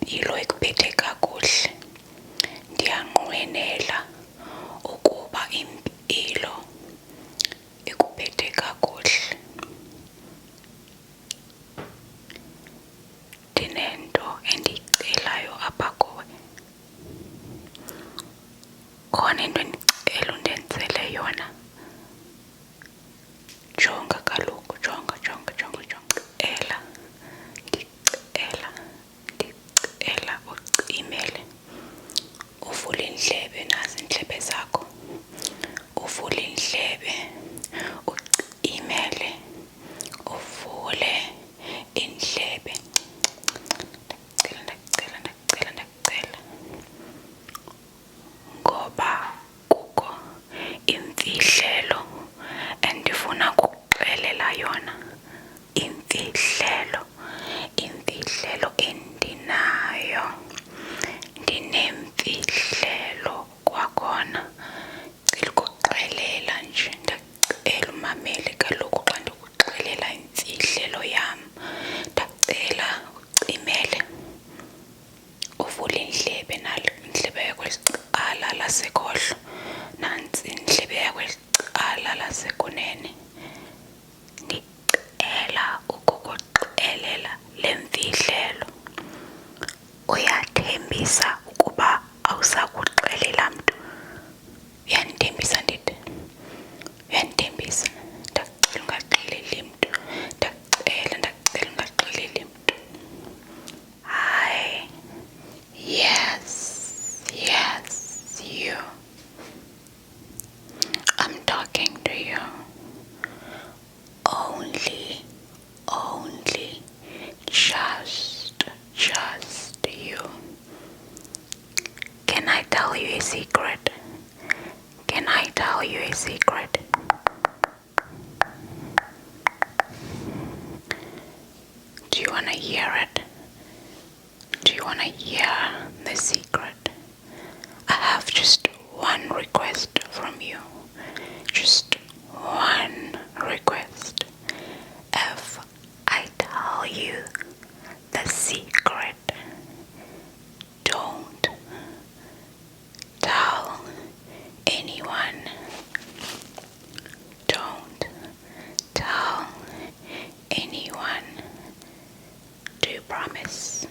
yilo ekuphethe kakuhle. Ndiyanqwenela ukuba impilo ikuphethe kakuhle. Ndinento endiyicelayo apha kuwe. Khona into endicela undenzele yona. Jonga kaloku, jonga. Ndicela ucimele. Uvule indlebe, nazi indlebe zakho. Uvule indlebe, ucimele. Uvule indlebe. Ndacela. Ngoba kukho imfihlelo endifuna kukuxelela yona. Imfihlelo endinayo. Ndinemfihlelo kwakhona. Ndicela ukuxelela nje, ndacela umamele kaloku xa ndikuxelela imfihlelo yam. Ndacela ucimele. Uvule indlebe, nalo indlebe yakwecala lasekhohlo. Nantsi indlebe yakwecala lasekunene. Ndicela ukukuxelela le mfihlelo. Uyathembisa ukuba awusakuxelela mntu? Uyandithembisa ndithi? Uyandithembisa? Ndacela ungaxeleli mntu. Ndacela ungaxeleli mntu. Hayi. Yes, you. I'm talking to you. Only, just you. Can I tell you a secret? Can I tell you a secret? Do you want to hear it? Do you want to hear the secret? I have just one request from you. Just one request. If I tell you the secret, don't tell anyone. Don't tell anyone. Do you promise?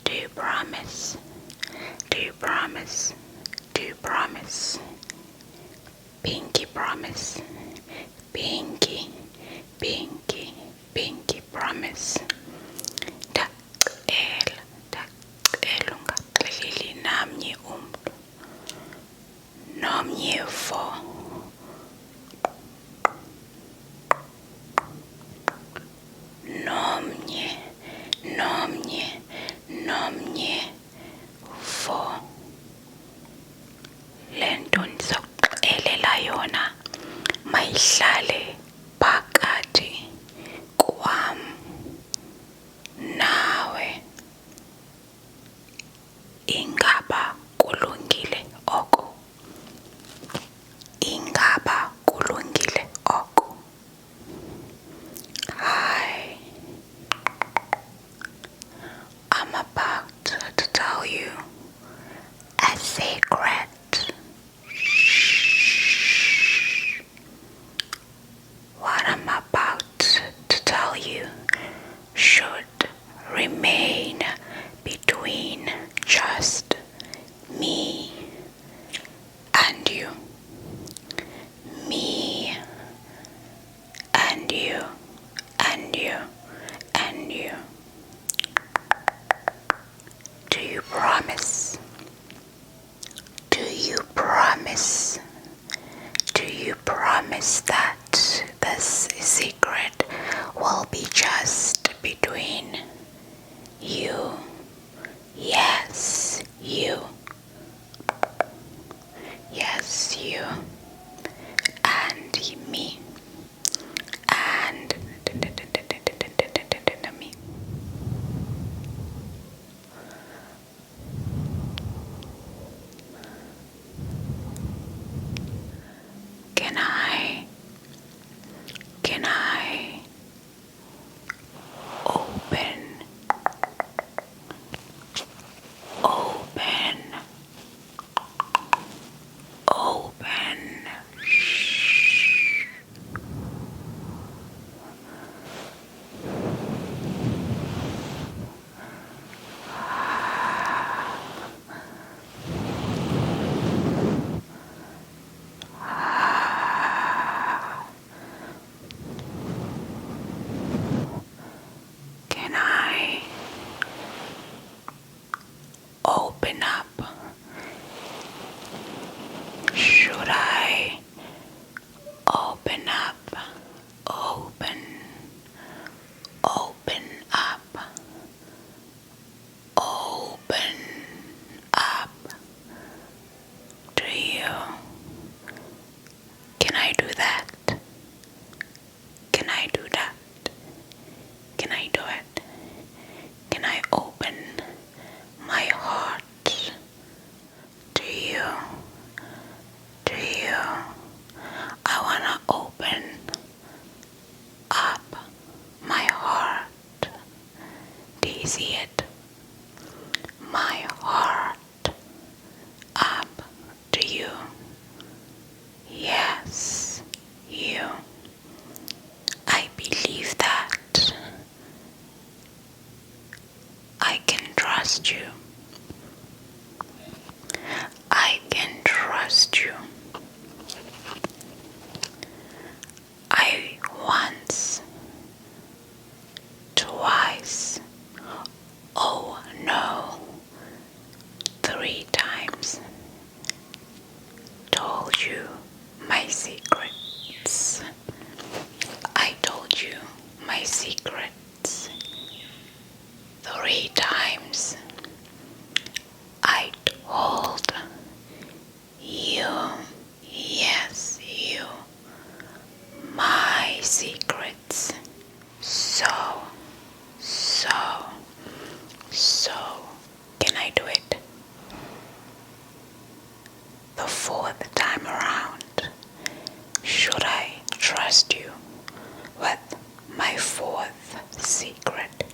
Do you promise? Do you promise? Do you promise? Pinky promise. Pinky promise. Ndacela ungaxeleli namnye umntu. Nomnye fo. Nomnye fo. Le nto ndizokuxelela yona mayihlale phakathi kwam nawe. Ingaba kulungile oko? Ingaba kulungile oko? Hi. I'm about to tell you a secret. What I'm about to tell you should remain between just me and you. Me and you. Do you promise? Do you promise? Do you promise that this secret will be just between you Is it my heart up to you? Yes, you. I believe that I can trust you. I can trust you. I once, twice, oh no, 3 times told you my secrets. I told you my secrets 3 times. I told you, yes, you, my secrets. So, can I do it? The 4th time around. Should I trust you with my 4th secret?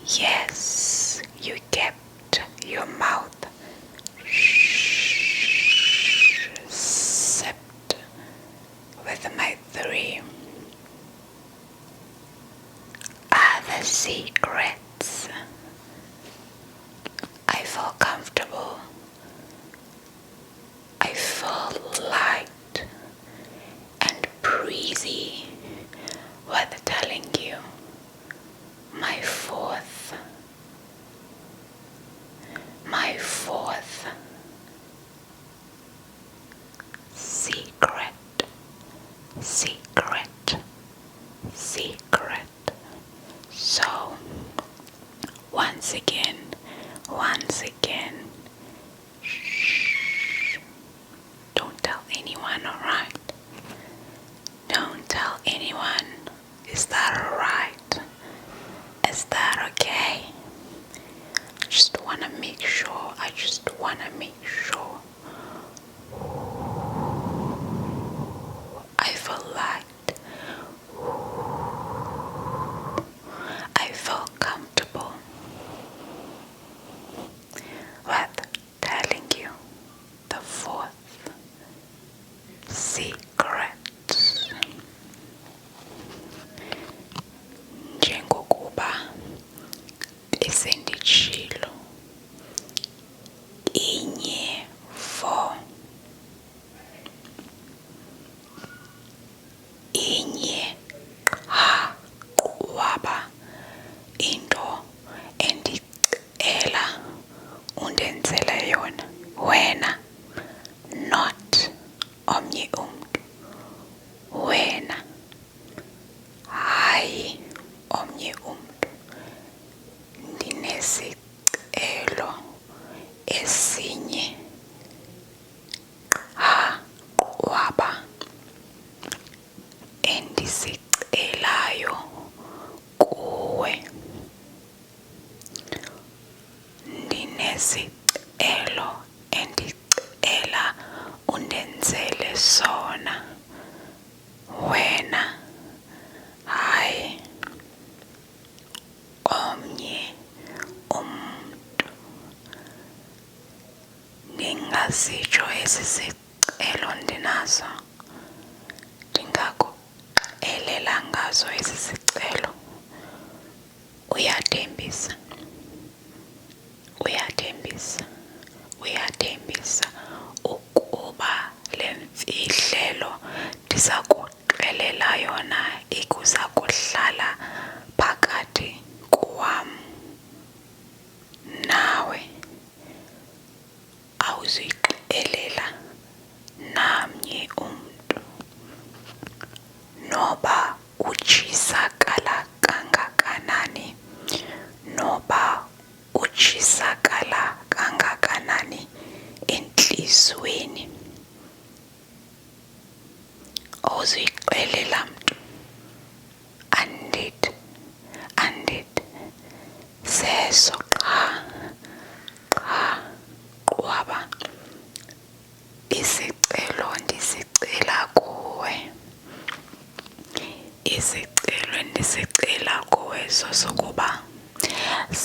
Yes, you kept your mouth sipped with my 3 other secrets. I feel comfortable. I feel light and breezy with telling you my 4th secret. So once again, shh, don't tell anyone, alright? Don't tell anyone. Is that alright? Is that okay? I just wanna make sure. I feel light. I feel comfortable with telling you the 4th secret. Njengokuba esenditshilo, inye 4, inye qha waba into endicela undenzele yona wena, not omnye umntu. Wena, hayi omnye umntu. Ndinesicelo esinye qha waba endisicelayo kuwe. Ndinesicelo endicela undenzele sona wena, hayi omnye umntu. Ndingasitsho esi sicelo ndinazo, ndingakuxelela ngazo esi sicelo. Uyathembisa ukuba le mfihlelo ndiza kuxelela yona ikuza kuhlala phakathi kwam nawe. Awuzuyixelela namnye umntu, noba utshisakala kangakanani, entliziyweni. Awuzuyixelela mntu. Andithi zeso qha qwaba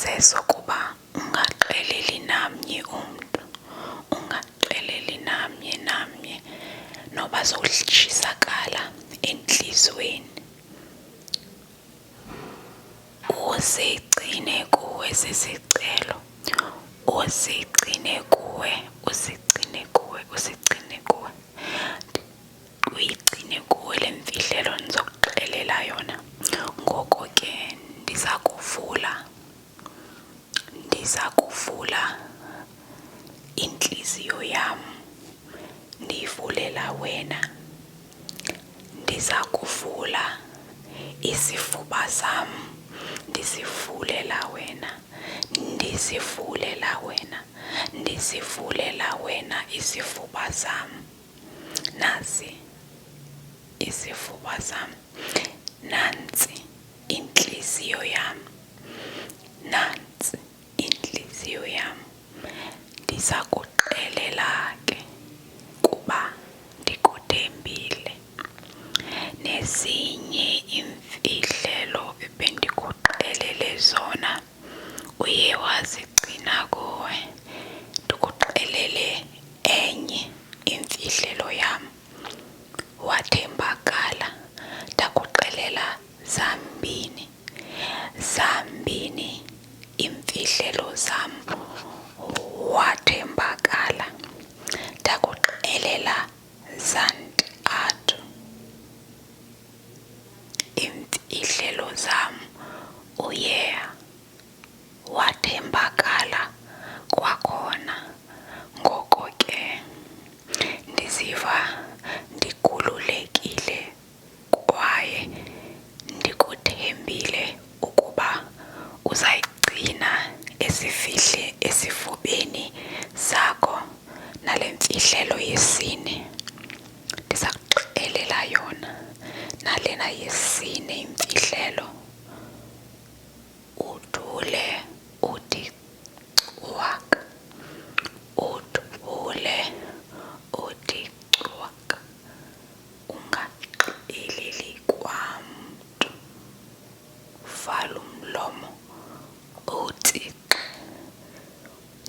sesokuba ungaxeleli namnye umntu, ungaxeleli namnye noba sowutshisakala entliziyweni. Usigcine kuwe sisicelo, usigcine kuwe, usigcine kuwe, usigcine kuwe. Uyigcine kuwe le mfihlelo ndizokuxelela yona. Ngoko ke ndiza kuvula intliziyo yam, ndiyivulela wena. Ndiza kuvula isifuba sam, ndisivulela wena. Ndisivulela wena, ndisivulela wena isifuba sam. Nasi isifuba sam, nantsi intliziyo yam, nantsi intliziyo yam. Ndiza kuxelela ke kuba ndikuthembile. Nezinye imfihlelo ebendikuxelele zona uye wazigcina kuwe. Ndikuxelele enye imfihlelo yam, wathembakala. Ndakuxelela zambini imfihlelo zam, wathembakala. Ndakuxelela zantathu imfihlelo zam, uye wathembakala kwakhona. Ngoko ke ndiziva ndikhululekile kwaye ndikuthembile ukuba uzayigcina esifubeni sakho nale mfihlelo yesine. Ndiza kuxelela yona nalena yesine imfihlelo. Uthule uthi cwaka, uthule uthi cwaka, ungaxeleli kwamntu. Vala umlomo uthi xa.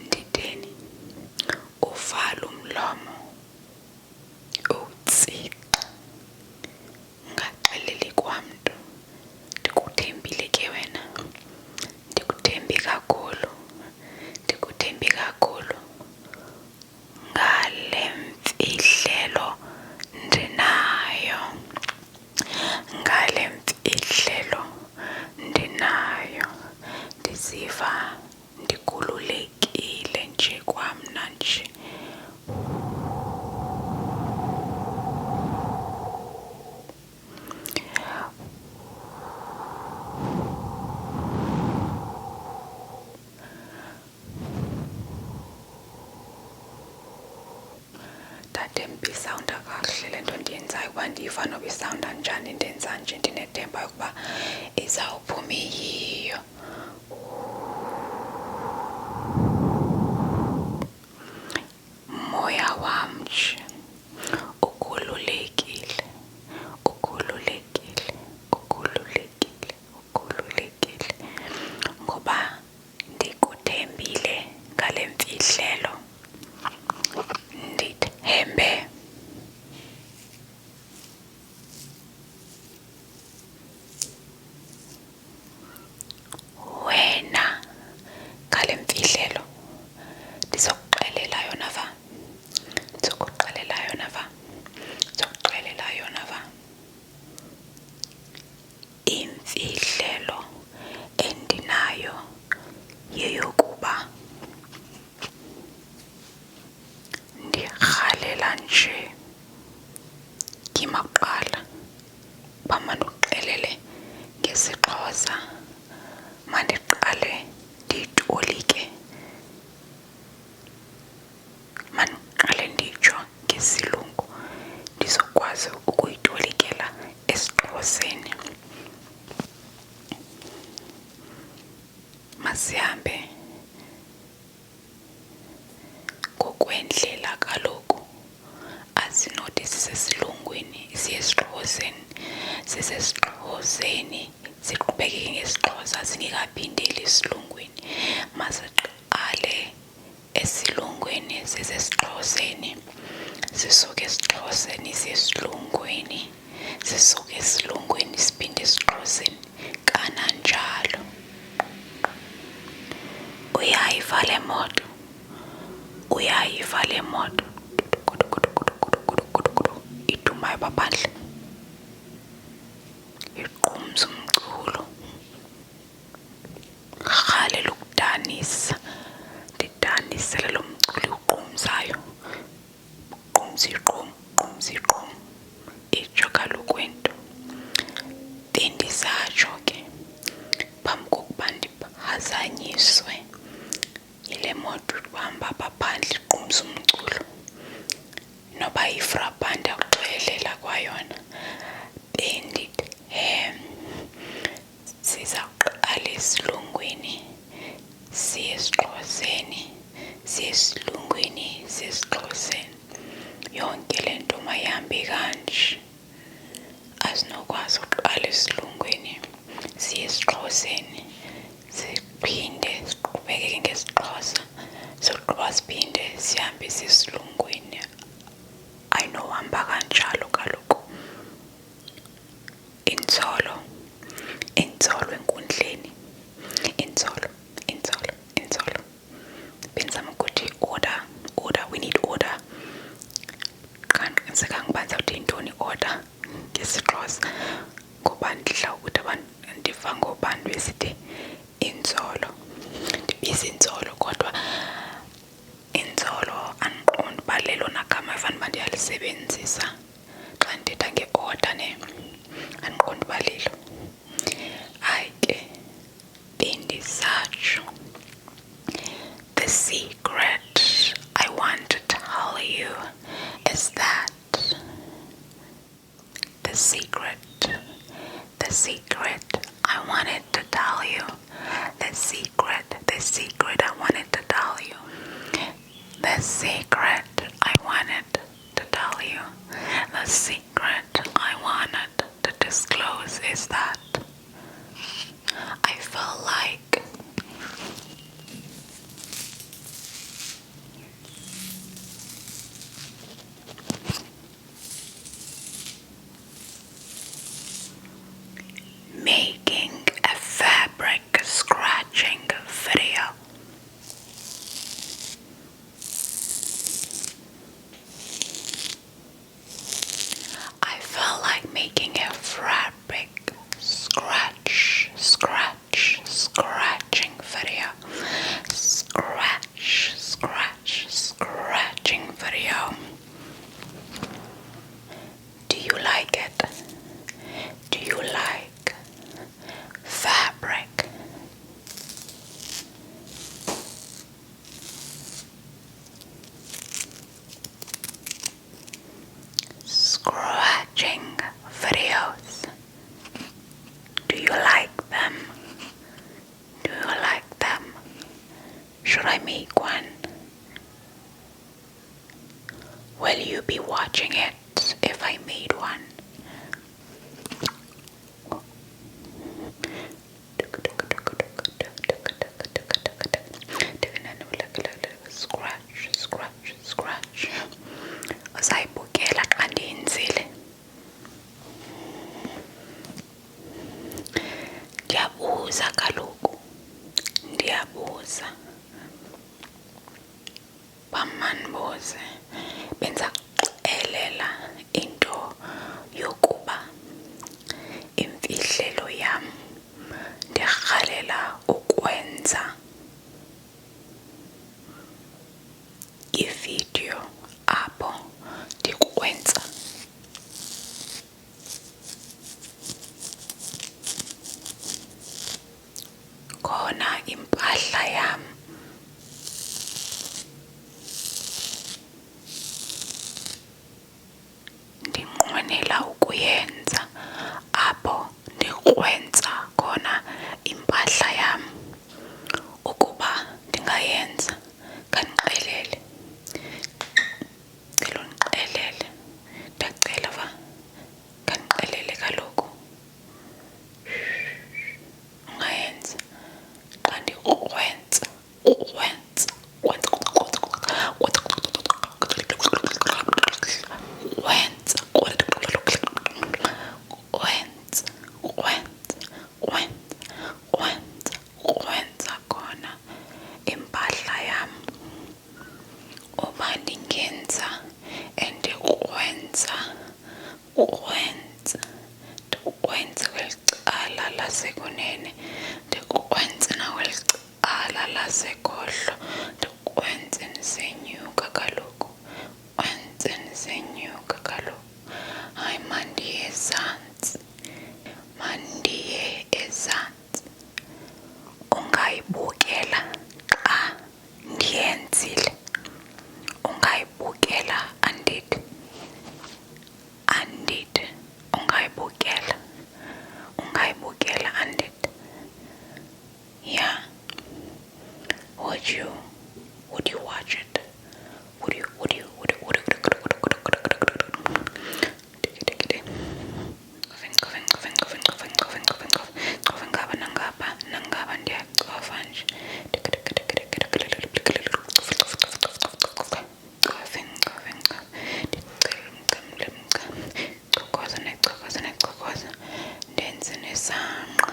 Nditheni? Uvala umlomo uthi xa, ungaxeleli kwamntu. Ndikuthembile ke wena, ndikuthembi kakhulu, ndikuthembi kakhulu. Ngale mfihlelo ndinayo, ngale mfihlelo ndinayo. Ndiziva ndikhululekile nje kwamna nje. Ndathemba isawunda kakuhle le nto ndiyenzayo, uba ndiyiva noba isawunda njani. Ndenza nje ndinethemba yokuba izawuphuma iyiyo. Moya wam nje ukhululekile, ukhululekile, ukhululekile, ukhululekile, ngoba ndikuthembile ngale mfihlelo. Ndithembe wena ngale mfihlelo. Ndizokuxelela yona va, ndizokuxelela yona va, ndizokuxelela yona va. Imfihlelo endinayo yeyokuba ndirhalela nje yima kuqala uba manduxelele ngesiXhosa. Mandiqale ndiyitolike, mandiqale nditsho ngesilungu ndizokwazi ukuyitolikela esiXhoseni. Masihambe ngokwendlela kaloku, asinothi sisesilungwini siye esiXhoseni, sisesiXhoseni siqhubeke ngesiXhosa singekaphindeli esilungwini. Masiqale esilungwini sisesiXhoseni, sisuke esiXhoseni siyesilungwini, sisuke esilungwini siphinde esiXhoseni, kananjalo. Uyayiva le moto, uyayiva le moto idumayo babandla, iqhumza umculo, rhalela ukudanisa, ndidanisele lo mculo uqhumzayo, uqhumza iqhum, uqhumza iqhum, itsho kaloku into. Bendisatsho ke phambi kokuba ndiphazanyiswe yile moto uhamba babhandle iqhumza umculo, noba yifrabhanda ukuxelela kwayona, bendithi sizawuqala esilungwini siye esiXhoseni, siye esilungwini siye esiXhoseni. Yonke le nto mayihambe kanje, asinokwazi uqala esilungwini siye esiXhoseni siphinde siqhubekeke ngesiXhosa, sogqiba siphinde sihambe siye esilungwini. Ayinohamba kanjalo kaloku. Inzolo enkundleni, inzolo. Benzama ukuthi order, we need order. Kanti uba ndizawuthi yintoni order ngesiXhosa, ngoba ndidla ukuthi ndiva ngobantu besithi inzolo. Ndibiza inzolo, kodwa inzolo andiqondi uba lelona gama efanele uba ndiyalisebenzisa xa ndithetha nge-order ne. Andiqondi uba lilo. Hayi ke, bendisatsho, the secret I want to tell you is that the secret I wanted to tell you, the secret I wanted to tell you, the secret I wanted to tell you, the secret I wanted to disclose is that I feel like making a fabric scratching video. I felt like making a fabric scratching video. Scratching video. Do you like it? Do you like fabric? Scratching videos. Do you like them? Do you like them? Should I make one? Will you be watching it if I made one? Scratch. Uzayibukela xa ndiyenzile. Ndiyabuza kaloku, ndiyabuza. Bamandibuze, benza kuxelela into yokuba imfihlelo yam ndirhalela ukwenza ividiyo apho ndikwenza khona impahla yam. Ndinqwenela ukuyenza apho ndikwenza khona impahla yam. Ukuba ndingayenza, kandixelele. Cela undixelele. Ndiyacela va, kandixelele kaloku. khona impahla yam uma ndingenza endikwenza kweli cala lasekunene, ndikwenze nakweli cala lasekhohlo, ndikwenze ndisenyuka kaloku, wenze ndisenyuka kaloku. Hayi, mandiye ezantsi, mandiye ezantsi. Ungayibukela xa ndiyenzile, ungayibukela andithi, ungayibukela andithi. Yeah, would you watch it? Would you nangaba ndiyacofa nje. Cokoza, ndenze isangqa.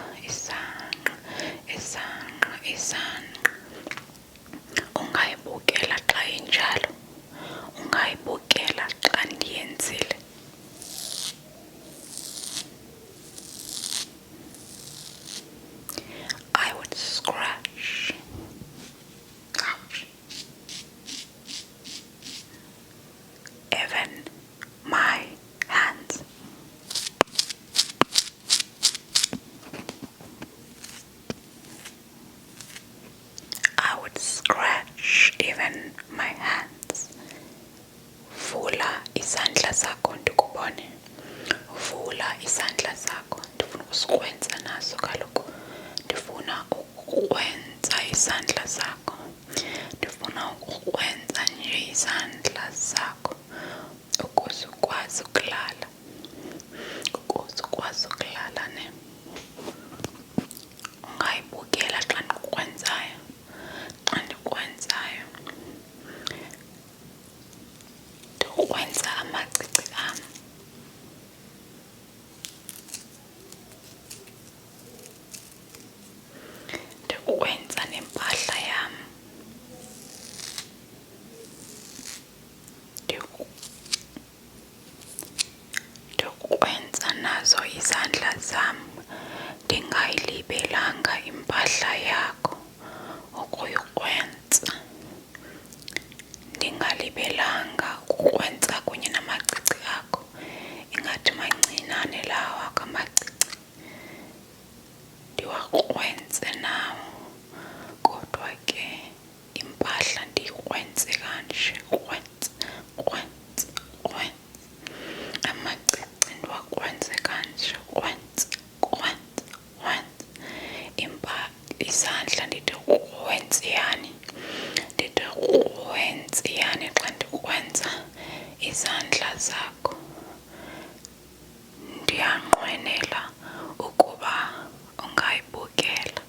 Ungayibukela xa injalo, ungayibukela xa ndiyenzile. I would scratch. Ouch. Even my hands. I would scratch even my hands. Vula isandla sakho ndikubone. Vula isandla sakho. Ndifuna usikwenza naso kaloku. Ndifuna ukwenza isandla sakho. Ndifuna ukwenza nje isandla sakho. Ukuze ukwazi ukulala. Ne. Ungayibukela xa ndikwenzayo. Ndikwenza amacici am. Ndikwenza nempahla yam. Ndikwenza nazo izandla zam. Ndingayilibelanga impahla yakho ukuyikwenza. Ndingalibelanga ukukwenza kunye namacici akho. Ingathi mancinane lawa kamacici. Ndiwakwenze nawo. Kodwa ke impahla ndiyikwenze kanje. Kwenze. Amacici ndiwakwenze kanje. Kwenze. Isandla ndithi wenziyani. Xa ndikwenza izandla zakho. Ndiyanqwenela ukuba ungayibukela.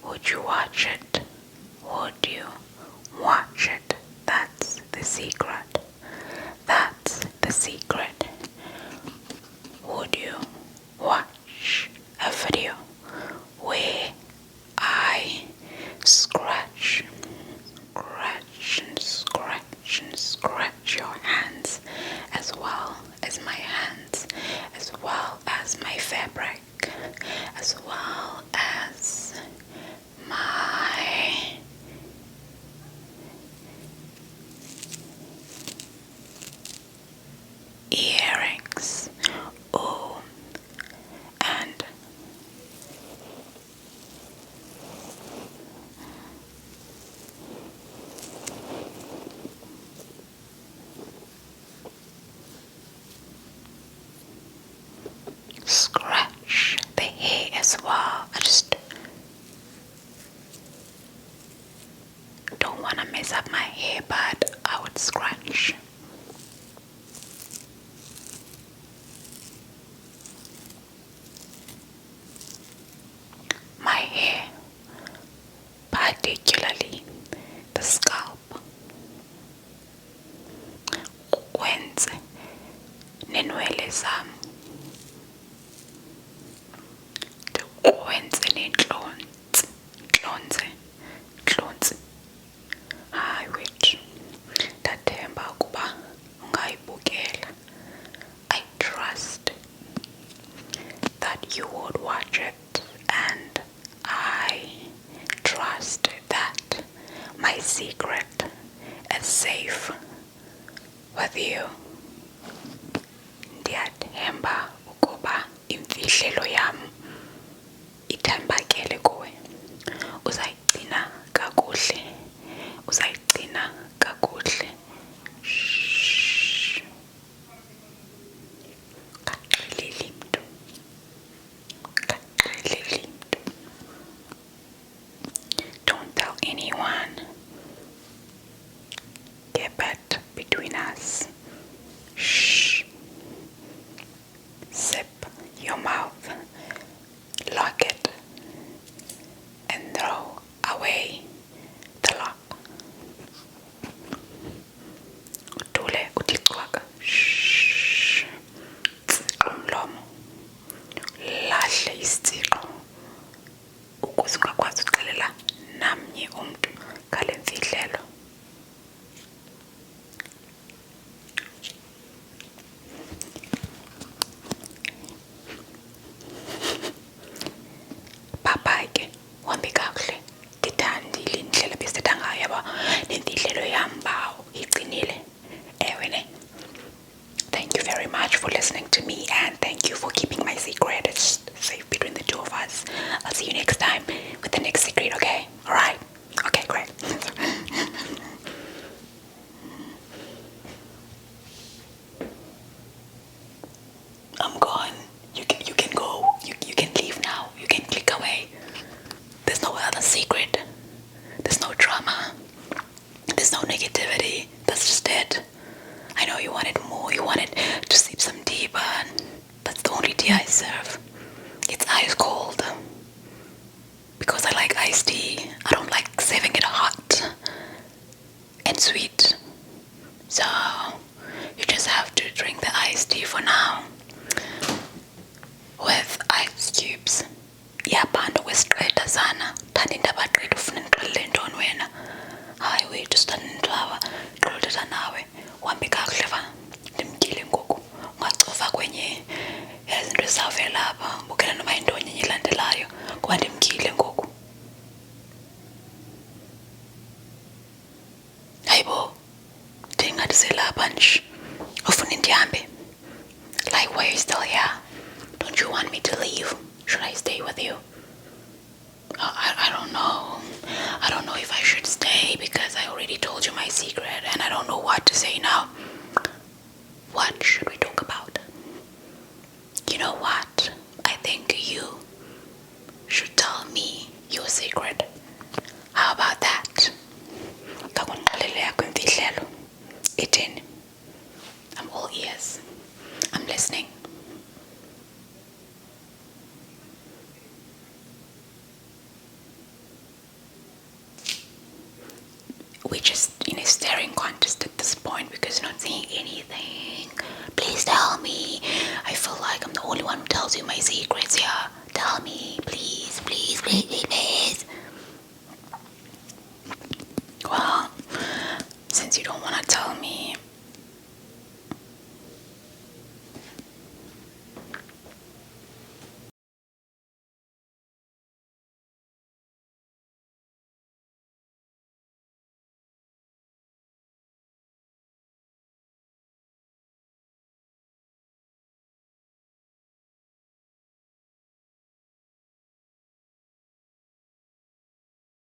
Would you watch it? Would you watch it? That's the secret. That's the secret. Would you watch a video where I scratch your hands, as well as my hands, as well as my fabric, as well as my earrings? Oh, and scratch the hair as well. I just don't want to mess up my hair, but I would scratch. My hair particularly the scalp. Ukwenze nenwele zami, ukwenze nenhlonzi, inhlonzi. Hayi wethu, ndathemba ukuba ungayibukela. I trust that you would watch it, and I trust that my secret is safe with you. Ndiyathemba ukuba imfihlelo yam ithembakele kuwe. Uzayigcina kakuhle. Uzayigcina kakuhle. Shh. Kaxeleli mntu. Kaxeleli mntu. Don't tell anyone. Keep it between us. Shh. Zip your mouth. Lock it. And throw away the lock. Udule uthi cwaka. Shh. Tsixo umlomo. Lahle isitsixo. Ukuze ungakwazi ukuxelela namnye umntu ngale mfihlelo. Papa ke uhambe kakuhle. Ndithandile indlela besithetha ngayo yaba nemfihlelo yam bawo igcinile. Ewe ne. Thank you very much for listening to me, and thank you for keeping my secret. It's safe between the two of us. I'll see you next time with the next secret, okay? Alright? Okay, great. I'm gone. You can go. You can leave now. You can click away. There's no other secret. There's no drama. There's no negativity. That's just it. I know you wanted more. You wanted to sleep some deeper. That's the only tea I serve. It's ice cold. Because I like iced tea. I don't like serving it hot and sweet. So you just have to drink the iced tea for now. With ice cubes. Iyabhanda kwesiqeda sana. Thanda indaba qeda ufuna ndixelele ntoni wena. Hayi wethu sithanda ndaba qolothetha nawe. Uhambe kakuhle fa. Ndimkile ngoku. Ungacofa kwenye izinto ezizawuvela apha. Bukela noma yintoni enye elandelayo. Kuba ndimkile ngoku. Hayibo. Ndingathi selapha nje. Ufuna ndihambe. Like, why are you still here? Don't you want me to leave? Should I stay with you? I don't know. I don't know if I should stay because I already told you my secret and I don't know what to say now. What should we talk about? You know what? I think you should tell me your secret. How about that? Ithini? I'm all ears. I'm listening. We're just in a staring contest at this point because you're not saying anything. Please tell me. I feel like I'm the only one who tells you my secrets here. Tell me, please, please, please, please, please.